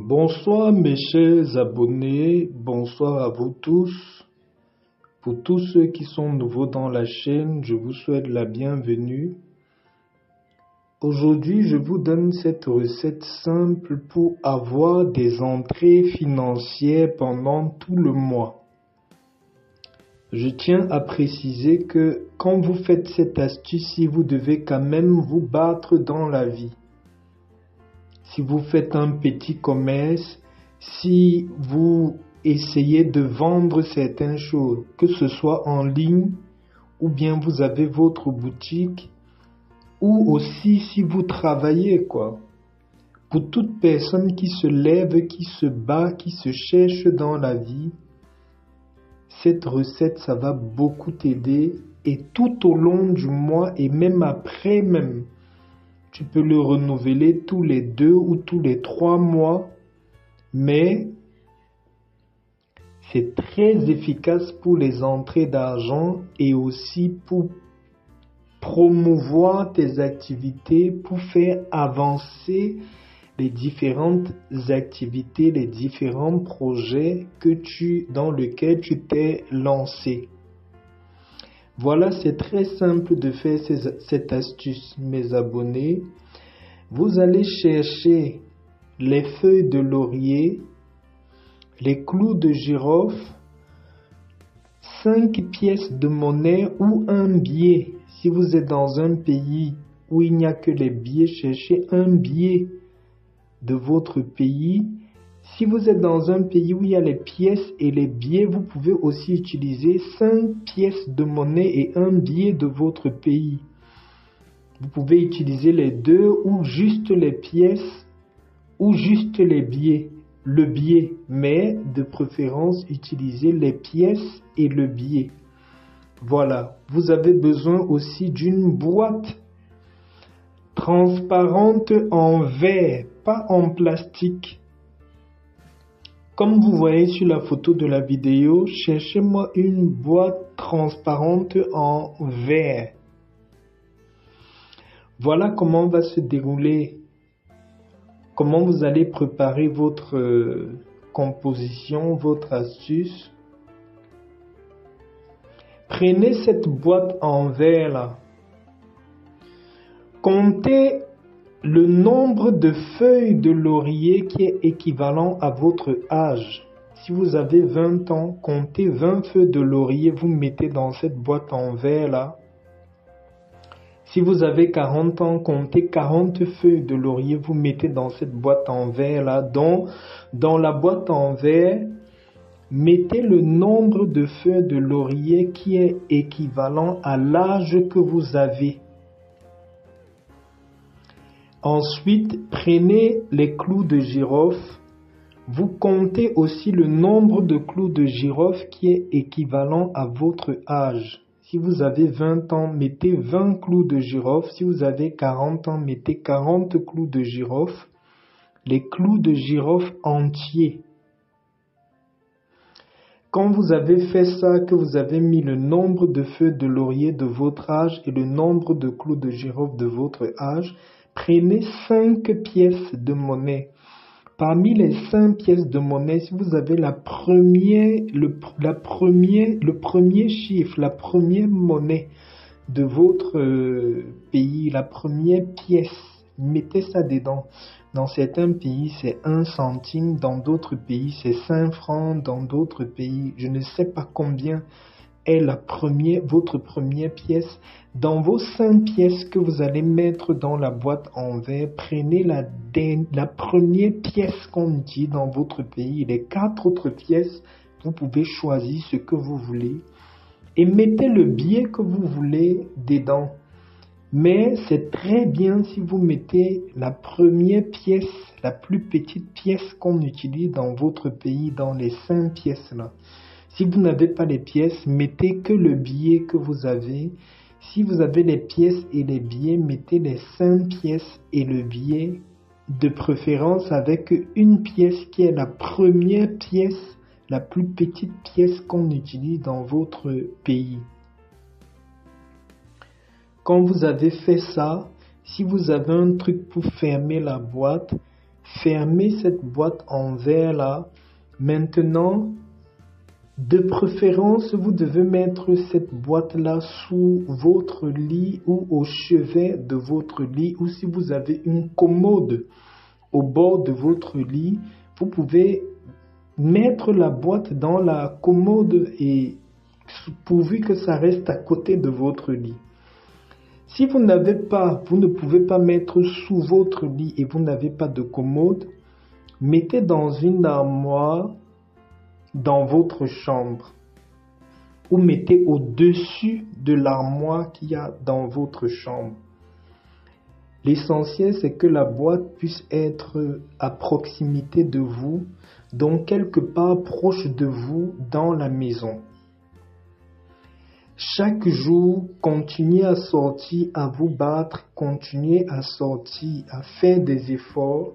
Bonsoir mes chers abonnés, bonsoir à vous tous. Pour tous ceux qui sont nouveaux dans la chaîne, je vous souhaite la bienvenue. Aujourd'hui, je vous donne cette recette simple pour avoir des entrées financières pendant tout le mois. Je tiens à préciser que quand vous faites cette astuce, vous devez quand même vous battre dans la vie. Si vous faites un petit commerce, si vous essayez de vendre certaines choses, que ce soit en ligne, ou bien vous avez votre boutique, ou aussi si vous travaillez, quoi. Pour toute personne qui se lève, qui se bat, qui se cherche dans la vie, cette recette, ça va beaucoup t'aider. Et tout au long du mois, et même après même, tu peux le renouveler tous les 2 ou tous les 3 mois, mais c'est très efficace pour les entrées d'argent et aussi pour promouvoir tes activités, pour faire avancer les différentes activités, les différents projets dans lesquels tu t'es lancé. Voilà, c'est très simple de faire cette astuce, mes abonnés. Vous allez chercher les feuilles de laurier, les clous de girofle, 5 pièces de monnaie ou un billet. Si vous êtes dans un pays où il n'y a que les billets, cherchez un billet de votre pays. Si vous êtes dans un pays où il y a les pièces et les billets, vous pouvez aussi utiliser 5 pièces de monnaie et un billet de votre pays. Vous pouvez utiliser les deux ou juste les pièces ou juste les billets. Le billet, mais de préférence utilisez les pièces et le billet. Voilà, vous avez besoin aussi d'une boîte transparente en verre, pas en plastique. Comme vous voyez sur la photo de la vidéo, cherchez-moi une boîte transparente en verre. Voilà comment va se dérouler, comment vous allez préparer votre composition, votre astuce. Prenez cette boîte en verre là. Comptez le nombre de feuilles de laurier qui est équivalent à votre âge. Si vous avez 20 ans, comptez 20 feuilles de laurier, vous mettez dans cette boîte en verre là. Si vous avez 40 ans, comptez 40 feuilles de laurier, vous mettez dans cette boîte en verre là. Dans la boîte en verre, mettez le nombre de feuilles de laurier qui est équivalent à l'âge que vous avez. Ensuite, prenez les clous de girofle. Vous comptez aussi le nombre de clous de girofle qui est équivalent à votre âge. Si vous avez 20 ans, mettez 20 clous de girofle. Si vous avez 40 ans, mettez 40 clous de girofle. Les clous de girofle entiers. Quand vous avez fait ça, que vous avez mis le nombre de feuilles de laurier de votre âge et le nombre de clous de girofle de votre âge, prenez 5 pièces de monnaie. Parmi les 5 pièces de monnaie, si vous avez le premier chiffre, la première monnaie de votre pays, la première pièce, mettez ça dedans. Dans certains pays, c'est 1 centime, dans d'autres pays, c'est 5 francs, dans d'autres pays, je ne sais pas combien est votre première pièce. Dans vos 5 pièces que vous allez mettre dans la boîte en verre, prenez la première pièce qu'on utilise dans votre pays. Les 4 autres pièces, vous pouvez choisir ce que vous voulez et mettez le billet que vous voulez dedans. Mais c'est très bien si vous mettez la première pièce, la plus petite pièce qu'on utilise dans votre pays, dans les 5 pièces là. Si vous n'avez pas les pièces, mettez que le billet que vous avez. Si vous avez les pièces et les billets, mettez les 5 pièces et le billet, de préférence avec une pièce qui est la première pièce, la plus petite pièce qu'on utilise dans votre pays. Quand vous avez fait ça, si vous avez un truc pour fermer la boîte, fermez cette boîte en verre là. Maintenant, de préférence, vous devez mettre cette boîte-là sous votre lit ou au chevet de votre lit, ou si vous avez une commode au bord de votre lit, vous pouvez mettre la boîte dans la commode et pourvu que ça reste à côté de votre lit. Si vous ne pouvez pas mettre sous votre lit et vous n'avez pas de commode, mettez dans une armoire dans votre chambre ou mettez au-dessus de l'armoire qu'il y a dans votre chambre. L'essentiel, c'est que la boîte puisse être à proximité de vous, donc quelque part proche de vous dans la maison. Chaque jour, continuez à sortir, à vous battre, continuez à sortir, à faire des efforts.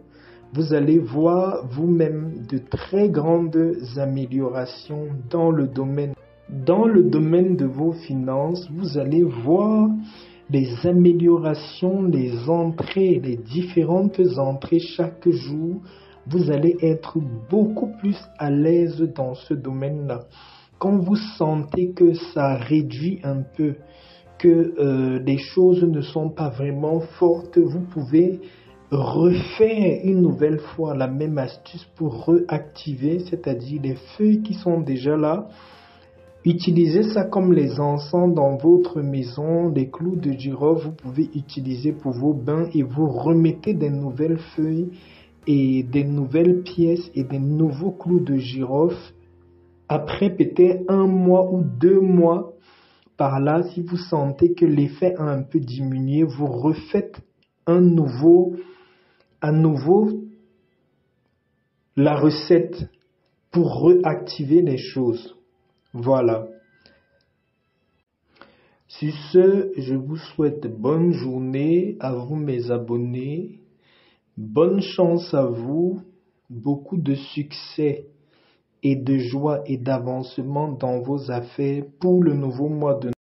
Vous allez voir vous-même de très grandes améliorations dans le domaine de vos finances. Vous allez voir les améliorations, les entrées, les différentes entrées chaque jour. Vous allez être beaucoup plus à l'aise dans ce domaine-là. Quand vous sentez que ça réduit un peu, que les choses ne sont pas vraiment fortes, vous pouvez refaire une nouvelle fois la même astuce pour réactiver, c'est-à-dire les feuilles qui sont déjà là. Utilisez ça comme les encens dans votre maison, les clous de girofle, vous pouvez utiliser pour vos bains et vous remettez des nouvelles feuilles et des nouvelles pièces et des nouveaux clous de girofle. Après peut-être 1 mois ou 2 mois, par là, si vous sentez que l'effet a un peu diminué, vous refaites à nouveau la recette pour réactiver les choses. Voilà. Sur ce, je vous souhaite bonne journée à vous mes abonnés. Bonne chance à vous, beaucoup de succès et de joie et d'avancement dans vos affaires pour le nouveau mois de